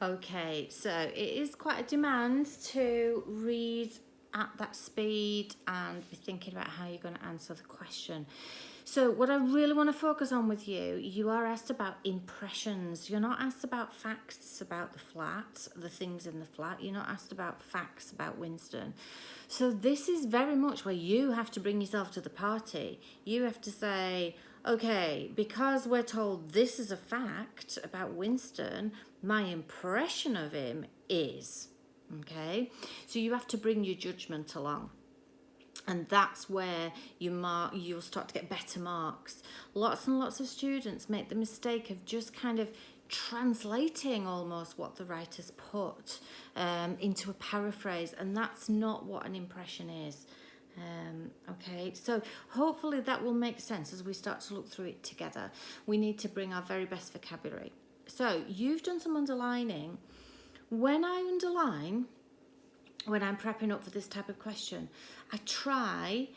Okay, so it is quite a demand to read at that speed and be thinking about how you're going to answer the question. So what I really want to focus on with you, you are asked about impressions. You're not asked about facts about the flat, the things in the flat. You're not asked about facts about Winston. So this is very much where you have to bring yourself to the party. You have to say, okay, because we're told this is a fact about Winston, my impression of him is, okay? So you have to bring your judgment along. And that's where you'll start to get better marks. Lots and lots of students make the mistake of just kind of translating almost what the writer's put into a paraphrase, and that's not what an impression is. Okay, so hopefully that will make sense as we start to look through it together. We need to bring our very best vocabulary. So you've done some underlining. When I underline, when I'm prepping up for this type of question, I try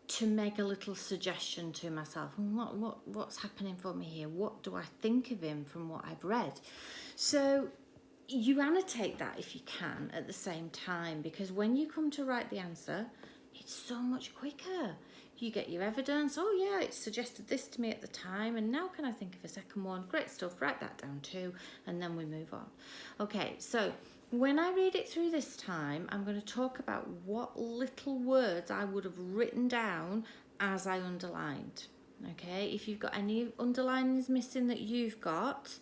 to make a little suggestion to myself. What's happening for me here? What do I think of him from what I've read? So you annotate that if you can at the same time, because when you come to write the answer, it's so much quicker. You get your evidence. Oh yeah, it suggested this to me at the time, and now can I think of a second one? Great stuff, write that down too, and then we move on. Okay, so when I read it through this time, I'm going to talk about what little words I would have written down as I underlined. Okay, if you've got any underlinings missing that you've got,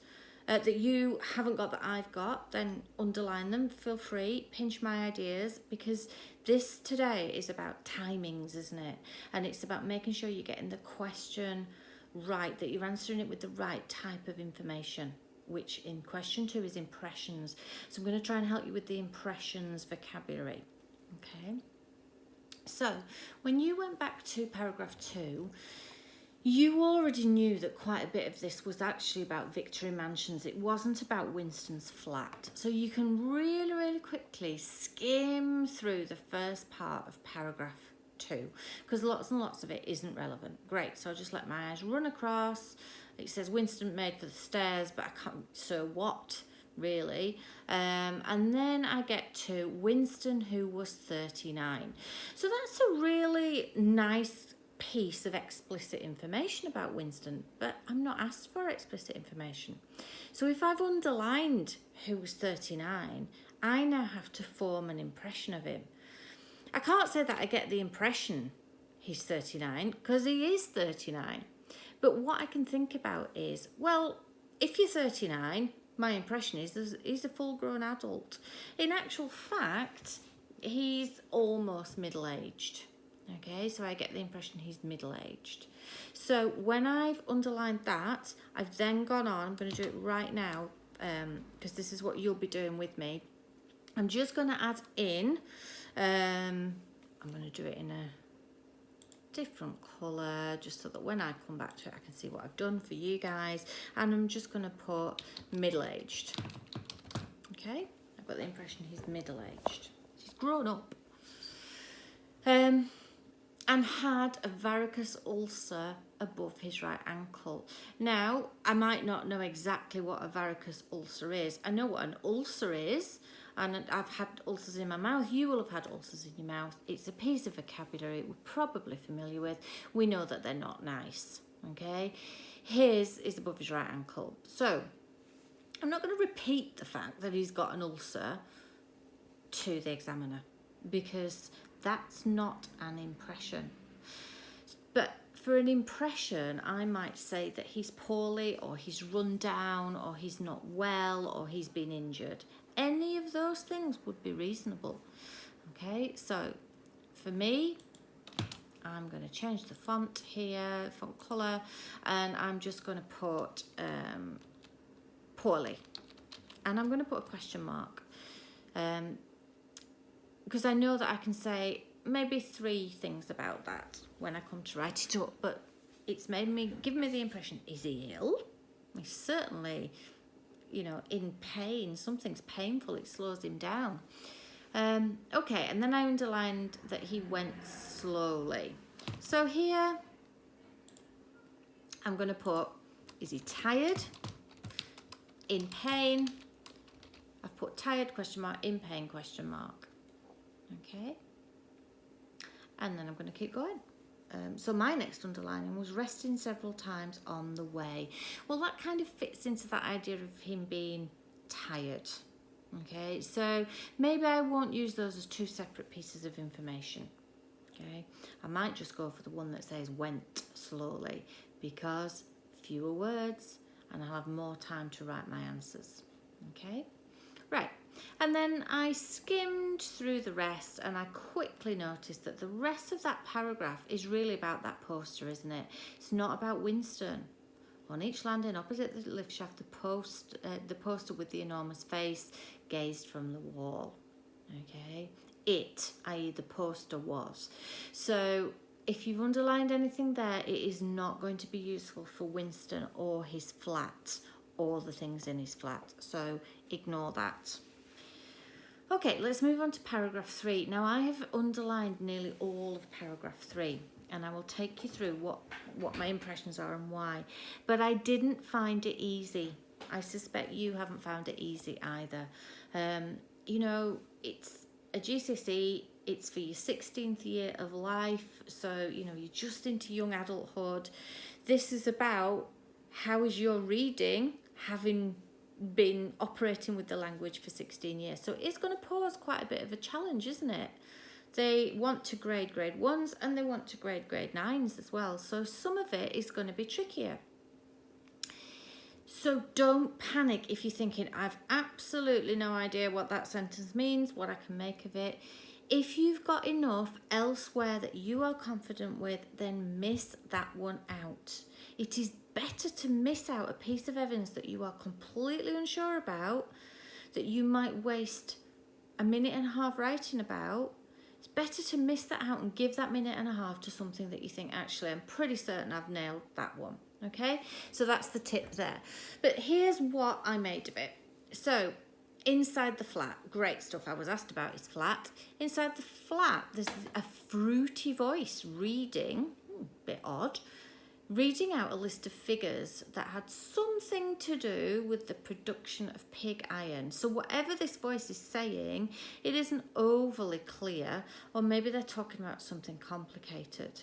that you haven't got that I've got, then underline them. Feel free, pinch my ideas, because this today is about timings, isn't it? And it's about making sure you're getting the question right, that you're answering it with the right type of information, which in question 2 is impressions. So I'm going to try and help you with the impressions vocabulary. Okay. So when you went back to paragraph 2, you already knew that quite a bit of this was actually about Victory Mansions. It wasn't about Winston's flat. So you can really, really quickly skim through the first part of paragraph 2, because lots and lots of it isn't relevant. Great, so I'll just let my eyes run across. It says Winston made for the stairs, but I can't, so what, really? And then I get to Winston, who was 39. So that's a really nice piece of explicit information about Winston, but I'm not asked for explicit information. So if I've underlined who was 39, I now have to form an impression of him. I can't say that I get the impression he's 39, because he is 39. But what I can think about is, well, if you're 39, my impression is he's a full-grown adult. In actual fact, he's almost middle-aged. Okay, so I get the impression he's middle-aged. So when I've underlined that, I've then gone on, I'm going to do it right now, because this is what you'll be doing with me. I'm just going to add in, I'm going to do it in a different colour, just so that when I come back to it, I can see what I've done for you guys. And I'm just going to put middle-aged. Okay, I've got the impression he's middle-aged. He's grown up. And had a varicose ulcer above his right ankle. Now, I might not know exactly what a varicose ulcer is. I know what an ulcer is, and I've had ulcers in my mouth. You will have had ulcers in your mouth. It's a piece of vocabulary we're probably familiar with. We know that they're not nice, okay? His is above his right ankle. So, I'm not going to repeat the fact that he's got an ulcer to the examiner, because that's not an impression. But for an impression, I might say that he's poorly, or he's run down, or he's not well, or he's been injured. Any of those things would be reasonable. Okay, so for me, I'm going to change the font here, font colour, and I'm just going to put poorly. And I'm going to put a question mark. Because I know that I can say maybe 3 things about that when I come to write it up, but it's given me the impression, is he ill? He's certainly, in pain. Something's painful, it slows him down. Okay, and then I underlined that he went slowly. So here, I'm going to put, is he tired, in pain, I've put tired question mark, in pain question mark. Okay. And then I'm going to keep going. So my next underlining was resting several times on the way. Well, that kind of fits into that idea of him being tired. Okay, so maybe I won't use those as two separate pieces of information. Okay, I might just go for the one that says went slowly, because fewer words and I'll have more time to write my answers. Okay, right. And then I skimmed through the rest and I quickly noticed that the rest of that paragraph is really about that poster, isn't it? It's not about Winston. On each landing opposite the lift shaft, the poster with the enormous face gazed from the wall. Okay, it, i.e. the poster, was. So if you've underlined anything there, it is not going to be useful for Winston or his flat or the things in his flat. So ignore that. Okay, let's move on to paragraph 3. Now I have underlined nearly all of paragraph 3 and I will take you through what my impressions are and why. But I didn't find it easy. I suspect you haven't found it easy either. You know, it's a GCSE, it's for your 16th year of life, so, you know, you're just into young adulthood. This is about how is your reading, having been operating with the language for 16 years. So it's going to pose quite a bit of a challenge, isn't it? They want to grade grade 1s and they want to grade grade 9s as well. So some of it is going to be trickier. So don't panic if you're thinking, I've absolutely no idea what that sentence means, what I can make of it. If you've got enough elsewhere that you are confident with, then miss that one out. It is better to miss out a piece of evidence that you are completely unsure about, that you might waste a minute and a half writing about. It's better to miss that out and give that minute and a half to something that you think, actually, I'm pretty certain I've nailed that one. Okay, so that's the tip there. But here's what I made of it. So inside the flat, great stuff. I was asked about his flat. Inside the flat, there's a fruity voice reading, bit odd, reading out a list of figures that had something to do with the production of pig iron. So whatever this voice is saying, it isn't overly clear, or maybe they're talking about something complicated.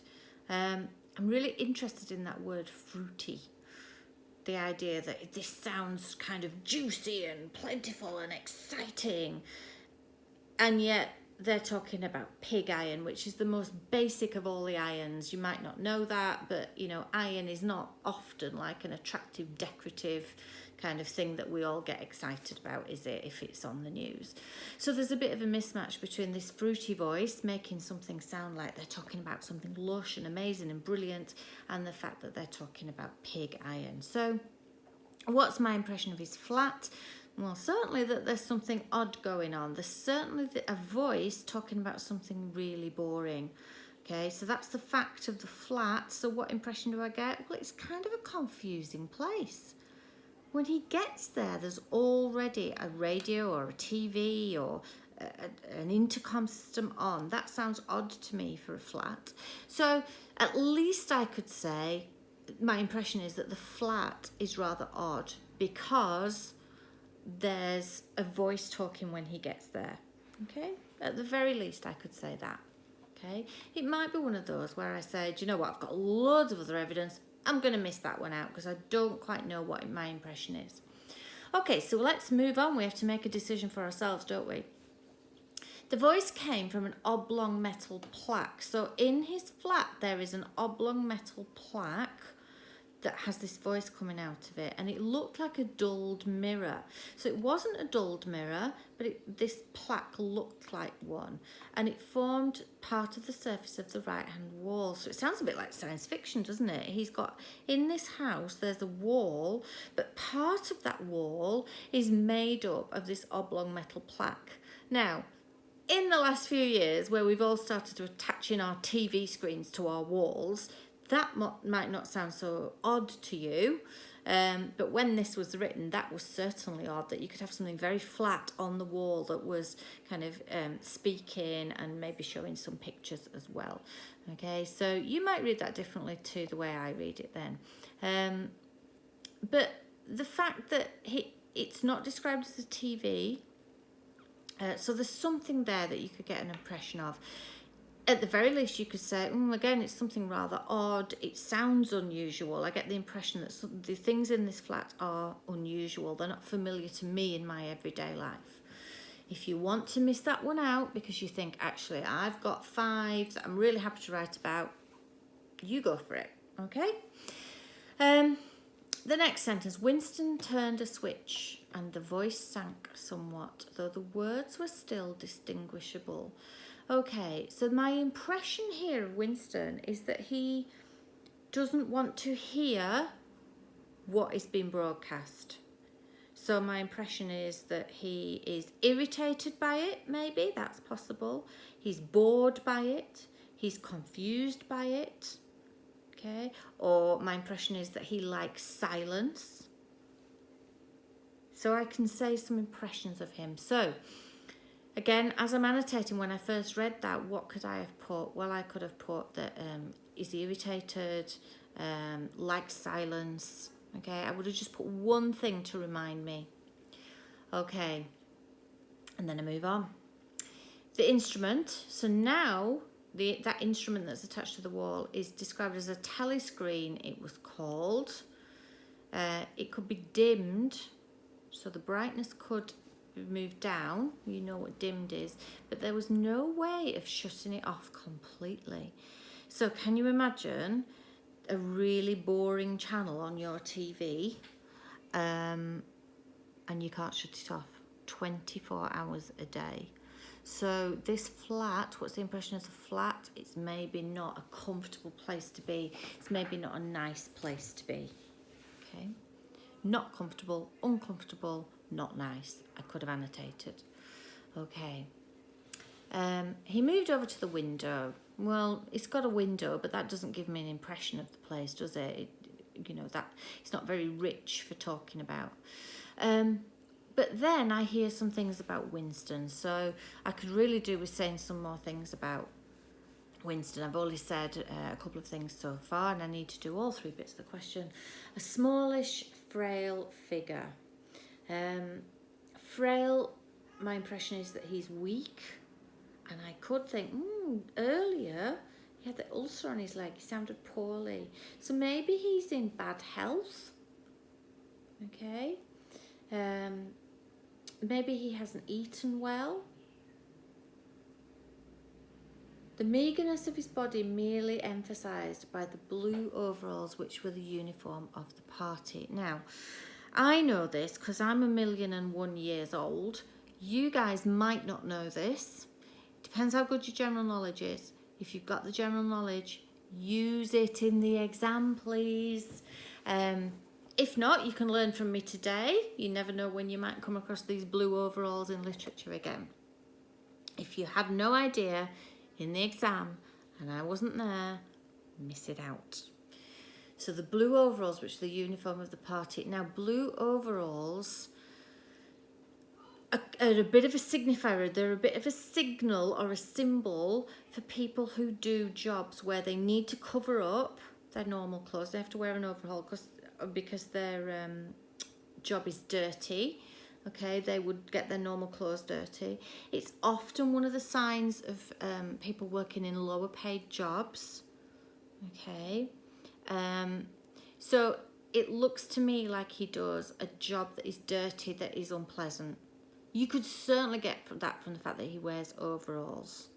I'm really interested in that word fruity. The idea that this sounds kind of juicy and plentiful and exciting, and yet they're talking about pig iron, which is the most basic of all the irons. You might not know that, but you know, iron is not often like an attractive, decorative kind of thing that we all get excited about, is it, if it's on the news? So there's a bit of a mismatch between this fruity voice making something sound like they're talking about something lush and amazing and brilliant, and the fact that they're talking about pig iron. So what's my impression of his flat? Well, certainly that there's something odd going on. There's certainly a voice talking about something really boring. Okay, so that's the fact of the flat. So what impression do I get? Well, it's kind of a confusing place. When he gets there, there's already a radio or a TV or an intercom system on. That sounds odd to me for a flat. So at least I could say my impression is that the flat is rather odd because there's a voice talking when he gets there. Okay, at the very least I could say that. Okay, it might be one of those where I say, do you know what, I've got loads of other evidence, I'm going to miss that one out because I don't quite know what my impression is. Okay, so let's move on. We have to make a decision for ourselves, don't we? The voice came from an oblong metal plaque. So in his flat there is an oblong metal plaque that has this voice coming out of it, and it looked like a dulled mirror. So it wasn't a dulled mirror, but this plaque looked like one, and it formed part of the surface of the right hand wall. So it sounds a bit like science fiction, doesn't it? He's got, in this house there's a wall, but part of that wall is made up of this oblong metal plaque. Now, in the last few years, where we've all started to attach in our TV screens to our walls, that might not sound so odd to you, but when this was written, that was certainly odd, that you could have something very flat on the wall that was kind of speaking and maybe showing some pictures as well. Okay, so you might read that differently to the way I read it then. But the fact that it's not described as a TV, So there's something there that you could get an impression of. At the very least, you could say, again, it's something rather odd. It sounds unusual. I get the impression that the things in this flat are unusual. They're not familiar to me in my everyday life. If you want to miss that one out because you think, actually, I've got 5 that I'm really happy to write about, you go for it, okay? The next sentence, Winston turned a switch and the voice sank somewhat, though the words were still distinguishable. Okay, so my impression here of Winston is that he doesn't want to hear what is being broadcast. So my impression is that he is irritated by it, maybe, that's possible. He's bored by it. He's confused by it. Okay, or my impression is that he likes silence. So I can say some impressions of him. So again, as I'm annotating, when I first read that, what could I have put? Well, I could have put that he's irritated, likes silence. Okay, I would have just put one thing to remind me. Okay, and then I move on. The instrument. So now that instrument that's attached to the wall is described as a telescreen. It was called. It could be dimmed, so the brightness could be moved down. You know what dimmed is, but there was no way of shutting it off completely. So can you imagine a really boring channel on your TV, and you can't shut it off 24 hours a day? So this flat, what's the impression of the flat? It's maybe not a comfortable place to be. It's maybe not a nice place to be. Okay, not comfortable, uncomfortable, not nice. I could have annotated. Okay. He moved over to the window. Well, it's got a window, but that doesn't give me an impression of the place, does it? That it's not very rich for talking about. But then I hear some things about Winston, so I could really do with saying some more things about Winston. I've only said a couple of things so far, and I need to do all 3 bits of the question. A smallish, frail figure. Frail, my impression is that he's weak. And I could think, earlier he had the ulcer on his leg. He sounded poorly. So maybe he's in bad health. Okay. Maybe he hasn't eaten well. The meagreness of his body merely emphasised by the blue overalls, which were the uniform of the party. Now, I know this because I'm 1,000,001 years old. You guys might not know this. Depends how good your general knowledge is. If you've got the general knowledge, use it in the exam, please. If not, you can learn from me today. You never know when you might come across these blue overalls in literature again. If you had no idea in the exam and I wasn't there, miss it out. So the blue overalls, which are the uniform of the party. Now, blue overalls are a bit of a signifier. They're a bit of a signal or a symbol for people who do jobs where they need to cover up their normal clothes. They have to wear an overall because their job is dirty. Okay, they would get their normal clothes dirty. It's often one of the signs of people working in lower paid jobs. Okay, so it looks to me like he does a job that is dirty, that is unpleasant. You could certainly get that from the fact that he wears overalls.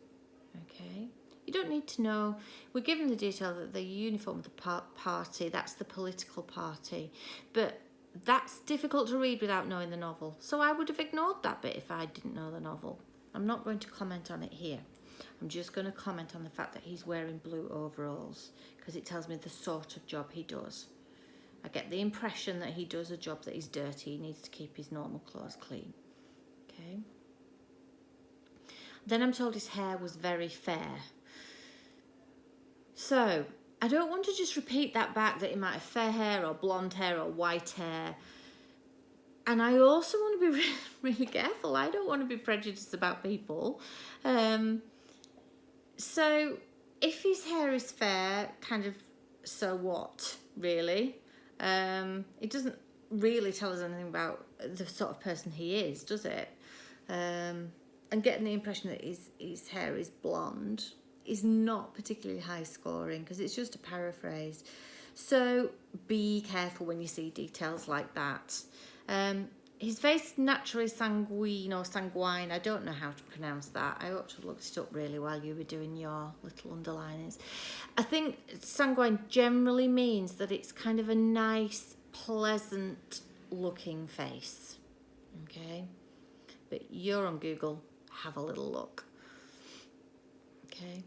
Okay, you don't need to know. We're given the detail that the uniform of the party, that's the political party, but that's difficult to read without knowing the novel. So I would have ignored that bit if I didn't know the novel. I'm not going to comment on it here. I'm just going to comment on the fact that he's wearing blue overalls because it tells me the sort of job he does. I get the impression that he does a job that is dirty. He needs to keep his normal clothes clean. Okay. Then I'm told his hair was very fair. So I don't want to just repeat that back, that he might have fair hair or blonde hair or white hair. And I also want to be really careful. I don't want to be prejudiced about people. So if his hair is fair, kind of, so what, really? It doesn't really tell us anything about the sort of person he is, does it? and getting the impression that his hair is blonde is not particularly high scoring because it's just a paraphrase. So be careful when you see details like that. His face is naturally sanguine or sanguine. I don't know how to pronounce that. I ought to have looked it up really while you were doing your little underlinings. I think sanguine generally means that it's kind of a nice, pleasant looking face. Okay? But you're on Google. Have a little look. Okay?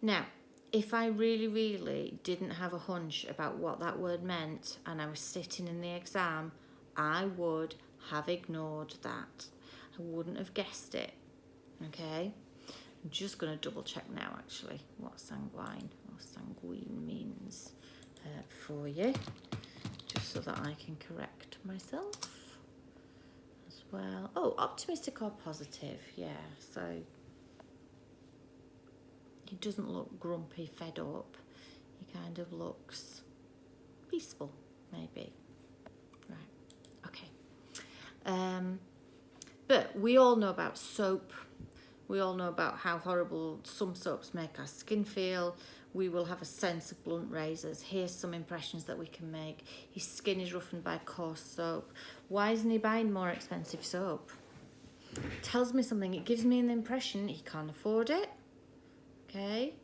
Now, if I really didn't have a hunch about what that word meant and I was sitting in the exam, I would have ignored that. I wouldn't have guessed it. Okay? I'm just going to double check now actually what sanguine or sanguine means for you, just so that I can correct myself as well. Oh, optimistic or positive, yeah. So he doesn't look grumpy, fed up. He kind of looks peaceful, maybe. Right, okay. But we all know about soap. We all know about how horrible some soaps make our skin feel. We will have a sense of blunt razors. Here's some impressions that we can make. His skin is roughened by coarse soap. Why isn't he buying more expensive soap? It tells me something. It gives me an impression he can't afford it. Okay?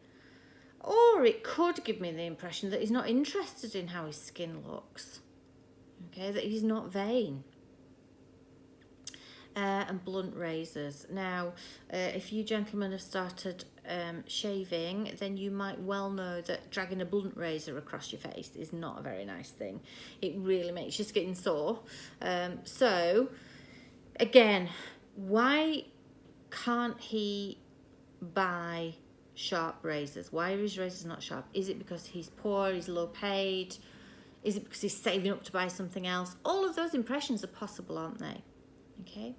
Or it could give me the impression that he's not interested in how his skin looks. Okay? That he's not vain. And blunt razors. Now, if you gentlemen have started shaving, then you might well know that dragging a blunt razor across your face is not a very nice thing. It really makes your skin sore. So, again, why can't he buy sharp razors? Why are his razors not sharp? Is it because he's poor, he's low paid? Is it because he's saving up to buy something else? All of those impressions are possible, aren't they? Okay,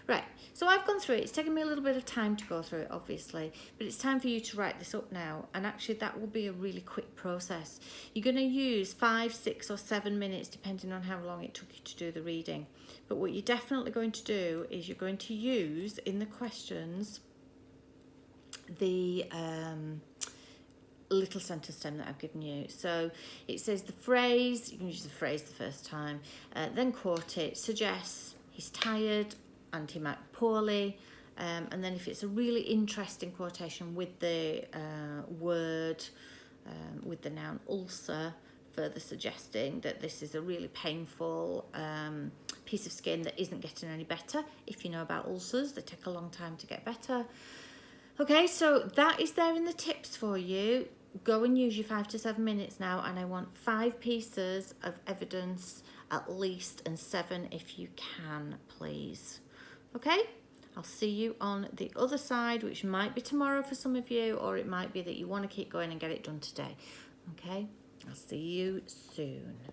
right, so I've gone through it. It's taken me a little bit of time to go through it, obviously, but it's time for you to write this up now, and actually that will be a really quick process. You're going to use 5, 6 or 7 minutes depending on how long it took you to do the reading, but what you're definitely going to do is you're going to use in the questions the little sentence stem that I've given you. So it says the phrase, you can use the phrase the first time, then quote it, suggests he's tired and he might be poorly, and then if it's a really interesting quotation with the word, with the noun ulcer, further suggesting that this is a really painful piece of skin that isn't getting any better. If you know about ulcers, they take a long time to get better. Okay, so that is there in the tips for you. Go and use your 5 to 7 minutes now, and I want 5 pieces of evidence at least, and 7 if you can, please. Okay, I'll see you on the other side, which might be tomorrow for some of you, or it might be that you want to keep going and get it done today. Okay, I'll see you soon.